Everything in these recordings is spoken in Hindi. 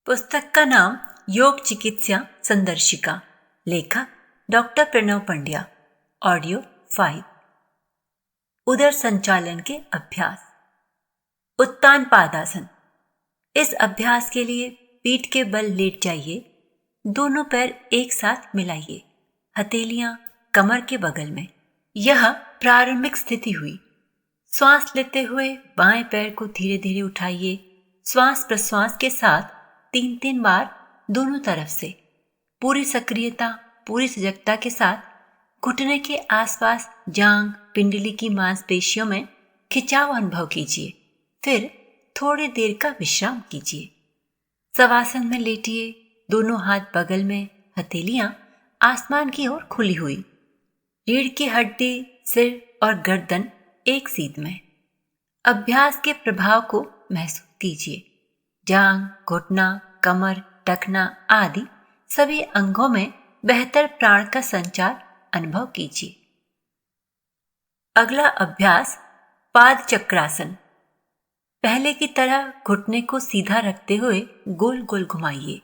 पुस्तक का नाम योग चिकित्सा संदर्शिका, लेखक डॉक्टर प्रणव पंड्या। ऑडियो 5। उदर संचालन के अभ्यास। उत्तान पादासन। इस अभ्यास के लिए पीठ के बल लेट जाइए। दोनों पैर एक साथ मिलाइए, हथेलियां कमर के बगल में। यह प्रारंभिक स्थिति हुई। श्वास लेते हुए बाएं पैर को धीरे धीरे उठाइए। श्वास प्रश्वास के साथ 3-3 बार दोनों तरफ से। पूरी सक्रियता, पूरी सजगता के साथ घुटने के आसपास जांघ, पिंडली की मांसपेशियों में खिंचाव अनुभव कीजिए। फिर थोड़ी देर का विश्राम कीजिए। शवासन में लेटिए, दोनों हाथ बगल में, हथेलियां आसमान की ओर खुली हुई। रीढ़ की हड्डी, सिर और गर्दन एक सीध में। अभ्यास के प्रभाव को महसूस कीजिए। जांघ, घुटना, कमर, टखना आदि सभी अंगों में बेहतर प्राण का संचार अनुभव कीजिए। अगला अभ्यास पाद चक्रासन। पहले की तरह घुटने को सीधा रखते हुए गोल गोल घुमाइए।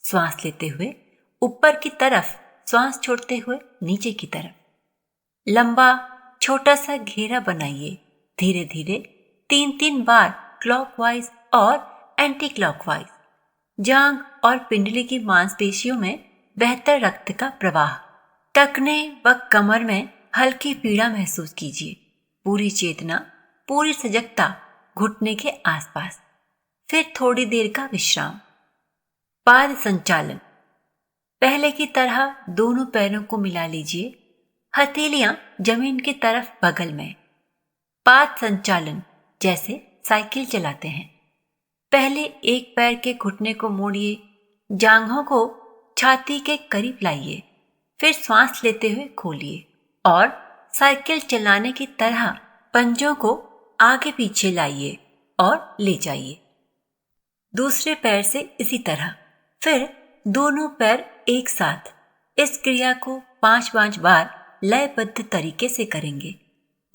श्वास लेते हुए ऊपर की तरफ, श्वास छोड़ते हुए नीचे की तरफ। लंबा छोटा सा घेरा बनाइए। धीरे धीरे 3-3 बार क्लॉकवाइज और एंटी क्लॉकवाइज। जांघ और पिंडली की मांसपेशियों में बेहतर रक्त का प्रवाह। टखने व कमर में हल्की पीड़ा महसूस कीजिए। पूरी चेतना, पूरी सजगता घुटने के आसपास। फिर थोड़ी देर का विश्राम। पाद संचालन। पहले की तरह दोनों पैरों को मिला लीजिए, हथेलियां जमीन की तरफ बगल में। पाद संचालन जैसे साइकिल चलाते हैं। पहले एक पैर के घुटने को मोड़िए, जांघों को छाती के करीब लाइए। फिर श्वास लेते हुए खोलिए और साइकिल चलाने की तरह पंजों को आगे पीछे लाइए और ले जाइए। दूसरे पैर से इसी तरह। फिर दोनों पैर एक साथ। इस क्रिया को 5-5 बार लयबद्ध तरीके से करेंगे।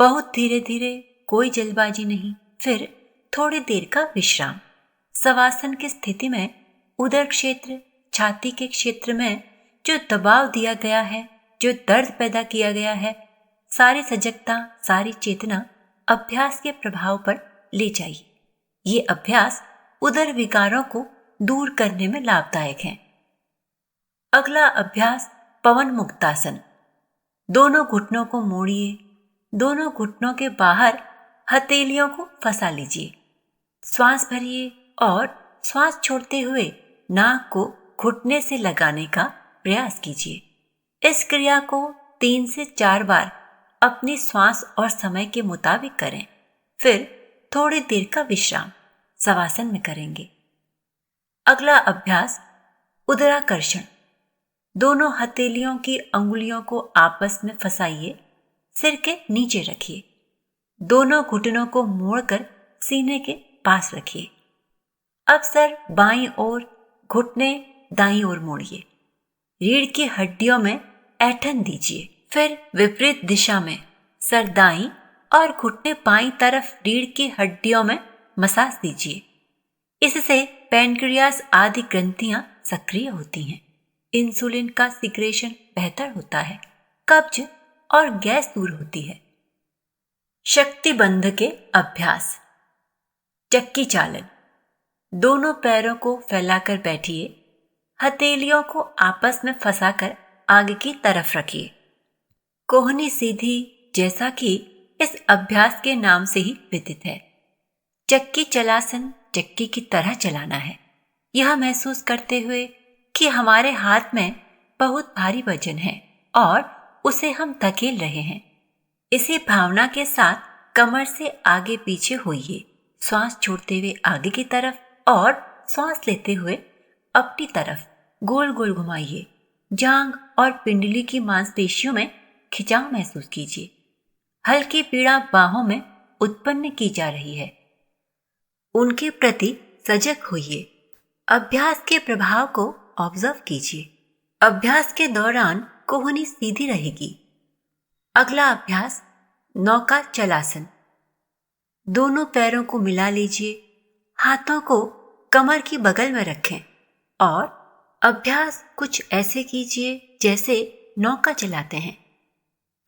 बहुत धीरे धीरे, कोई जल्दबाजी नहीं। फिर थोड़ी देर का विश्राम। शवासन की स्थिति में उदर क्षेत्र, छाती के क्षेत्र में जो दबाव दिया गया है, जो दर्द पैदा किया गया है, सारी सजगता, सारी चेतना अभ्यास के प्रभाव पर ले जाइए। ये अभ्यास उदर विकारों को दूर करने में लाभदायक है। अगला अभ्यास पवन मुक्तासन। दोनों घुटनों को मोड़िए। दोनों घुटनों के बाहर हथेलियों को फंसा लीजिए। श्वास भरिए और श्वास छोड़ते हुए नाक को घुटने से लगाने का प्रयास कीजिए। इस क्रिया को 3 से 4 बार अपनी श्वास और समय के मुताबिक करें। फिर थोड़ी देर का विश्राम शवासन में करेंगे। अगला अभ्यास उदराकर्षण। दोनों हथेलियों की अंगुलियों को आपस में फंसाइए। सिर के नीचे रखिए। दोनों घुटनों को मोड़कर सीने के पास रखिए। अब सर बाईं ओर, घुटने दाईं ओर मोड़िए। रीढ़ की हड्डियों में ऐंठन दीजिए। फिर विपरीत दिशा में सर दाईं और घुटने बाईं तरफ रीढ़ की हड्डियों में मसाज दीजिए। इससे पैनक्रियास आदि ग्रंथियां सक्रिय होती हैं। इंसुलिन का सिक्रेशन बेहतर होता है। कब्ज और गैस दूर होती है। शक्तिबंध के अभ्यास। चक्की चालन। दोनों पैरों को फैलाकर बैठिए। हथेलियों को आपस में फंसाकर आगे की तरफ रखिए। कोहनी सीधी, जैसा कि इस अभ्यास के नाम से ही विदित है। चक्की चलासन चक्की की तरह चलाना है। यह महसूस करते हुए कि हमारे हाथ में बहुत भारी वजन है और उसे हम धकेल रहे हैं। इसी भावना के साथ कमर से आगे पीछे होइए। श्वास छोड़ते हुए आगे की तरफ और श्वास लेते हुए अपनी तरफ गोल गोल घुमाइए। जांघ और पिंडली की मांसपेशियों में खिंचाव महसूस कीजिए। हल्की पीड़ा बाहों में उत्पन्न की जा रही है। उनके प्रति सजग होइए। अभ्यास के प्रभाव को ऑब्जर्व कीजिए। अभ्यास के दौरान कोहनी सीधी रहेगी। अगला अभ्यास नौका चलासन। दोनों पैरों को मिला लीजिए। हाथों को कमर की बगल में रखें। और अभ्यास कुछ ऐसे कीजिए जैसे नौका चलाते हैं।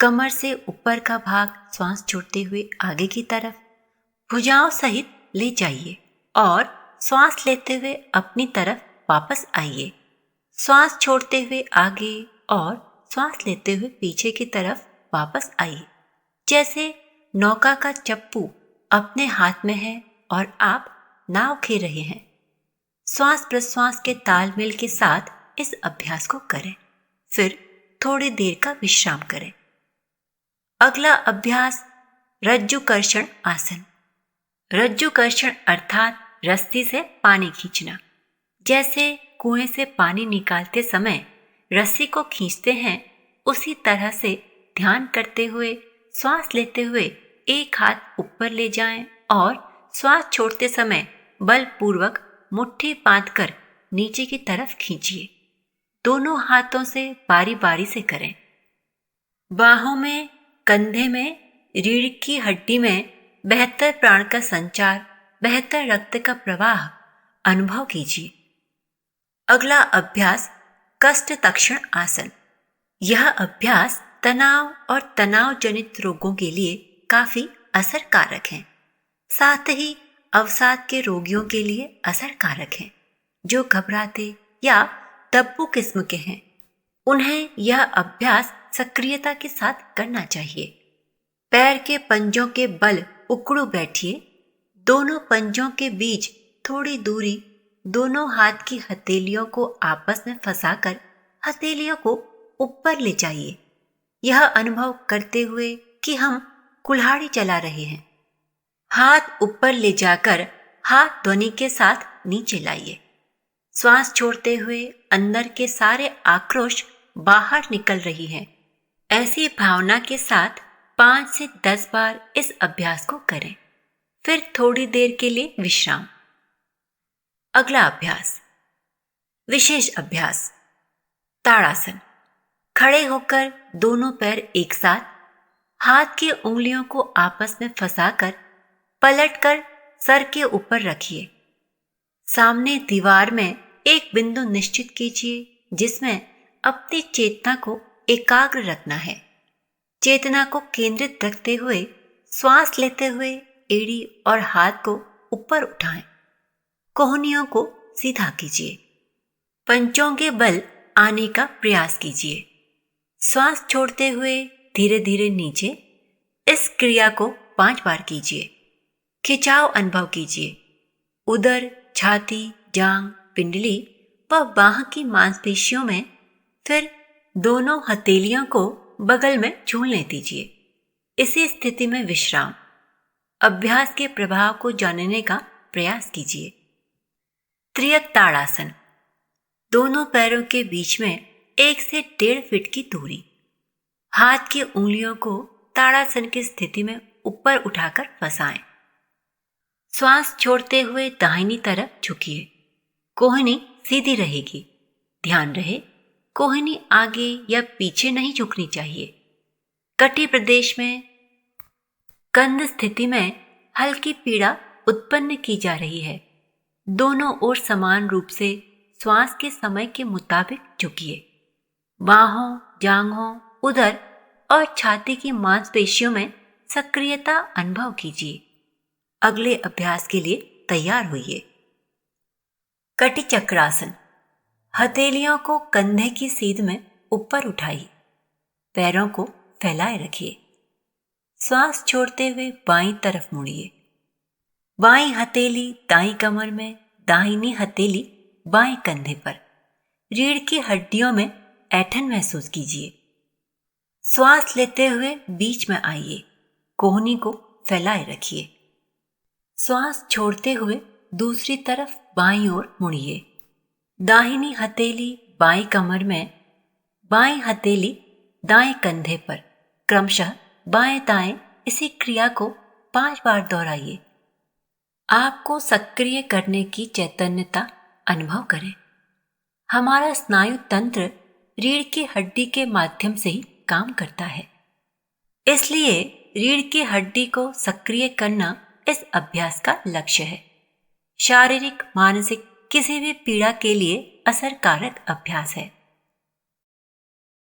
कमर से ऊपर का भाग श्वास छोड़ते हुए आगे की तरफ भुजाओं सहित ले जाइए और श्वास लेते हुए अपनी तरफ वापस आइए। श्वास छोड़ते हुए आगे और श्वास लेते हुए पीछे की तरफ वापस आइए, जैसे नौका का चप्पू अपने हाथ में है और आप नाव खेल रहे हैं। श्वास प्रश्वास के तालमेल के साथ इस अभ्यास को करें, फिर थोड़ी देर का विश्राम करें। अगला अभ्यास रज्जुकर्षण आसन। रज्जुकर्षण अर्थात रस्सी से पानी खींचना। जैसे कुएं से पानी निकालते समय रस्सी को खींचते हैं, उसी तरह से ध्यान करते हुए श्वास लेते हुए एक हाथ ऊपर ले जाएं और श्वास छोड़ते समय बलपूर्वक मुट्ठी बांधकर नीचे की तरफ खींचिए। दोनों हाथों से बारी बारी से करें। बाहों में, कंधे में, रीढ़ की हड्डी में बेहतर प्राण का संचार, बेहतर रक्त का प्रवाह अनुभव कीजिए। अगला अभ्यास कष्ट तक्षण आसन। यह अभ्यास तनाव और तनाव जनित रोगों के लिए काफी असरकारक है। साथ ही अवसाद के रोगियों के लिए असरकारक है। जो घबराते या तब्बू किस्म के हैं, उन्हें यह अभ्यास सक्रियता के साथ करना चाहिए। पैर के पंजों के बल उकड़ू बैठिए। दोनों पंजों के बीच थोड़ी दूरी, दोनों हाथ की हथेलियों को आपस में फंसाकर हथेलियों को ऊपर ले जाइए, यह अनुभव करते हुए कि हम कुल्हाड़ी चला रहे हैं। हाथ ऊपर ले जाकर हाथ ध्वनि के साथ नीचे लाइए। श्वास छोड़ते हुए अंदर के सारे आक्रोश बाहर निकल रही है। ऐसी भावना के साथ 5 से 10 बार इस अभ्यास को करें, फिर थोड़ी देर के लिए विश्राम। अगला अभ्यास विशेष अभ्यास ताड़ासन। खड़े होकर दोनों पैर एक साथ, हाथ की उंगलियों को आपस में फंसाकर पलटकर सर के ऊपर रखिए। सामने दीवार में एक बिंदु निश्चित कीजिए जिसमें अपनी चेतना को एकाग्र रखना है। चेतना को केंद्रित रखते हुए श्वास लेते हुए एड़ी और हाथ को ऊपर उठाएं। कोहनियों को सीधा कीजिए। पंचों के बल आने का प्रयास कीजिए। श्वास छोड़ते हुए धीरे धीरे नीचे। इस क्रिया को 5 बार कीजिए। खिंचाव अनुभव कीजिए। उदर, छाती, जांग, पिंडली व बाह की मांसपेशियों में। फिर दोनों हथेलियों को बगल में झूलने दीजिए। इसी स्थिति में विश्राम। अभ्यास के प्रभाव को जानने का प्रयास कीजिए। त्रियक ताड़ासन। दोनों पैरों के बीच में 1 से 1.5 फीट की दूरी। हाथ की उंगलियों को ताड़ासन की स्थिति में ऊपर उठाकर फंसाएं। श्वास छोड़ते हुए दाहिनी तरफ झुकिए। कोहनी सीधी रहेगी। ध्यान रहे, कोहनी आगे या पीछे नहीं झुकनी चाहिए। कटी प्रदेश में कंध स्थिति में हल्की पीड़ा उत्पन्न की जा रही है। दोनों ओर समान रूप से श्वास के समय के मुताबिक झुकिए। बाहों, जांघों, उदर और छाती की मांसपेशियों में सक्रियता अनुभव कीजिए। अगले अभ्यास के लिए तैयार होइए। कटी चक्रासन। हथेलियों को कंधे की सीध में ऊपर उठाइए। पैरों को फैलाए रखिए। श्वास छोड़ते हुए बाईं तरफ मुड़िए। बाईं हथेली दाईं कमर में, दाहिनी हथेली बाएं कंधे पर। रीढ़ की हड्डियों में ऐंठन महसूस कीजिए। श्वास लेते हुए बीच में आइए। कोहनी को फैलाए रखिए। श्वास छोड़ते हुए दूसरी तरफ बाईं ओर मुड़िए। दाहिनी हथेली बाईं कमर में, बाईं हथेली दाएं कंधे पर, क्रमशः बाएं दाएं। इसी क्रिया को 5 बार दोहराइए। आपको सक्रिय करने की चैतन्यता अनुभव करें। हमारा स्नायु तंत्र रीढ़ की हड्डी के माध्यम से ही काम करता है, इसलिए रीढ़ की हड्डी को सक्रिय करना इस अभ्यास का लक्ष्य है। शारीरिक, मानसिक किसी भी पीड़ा के लिए असरकारक अभ्यास है।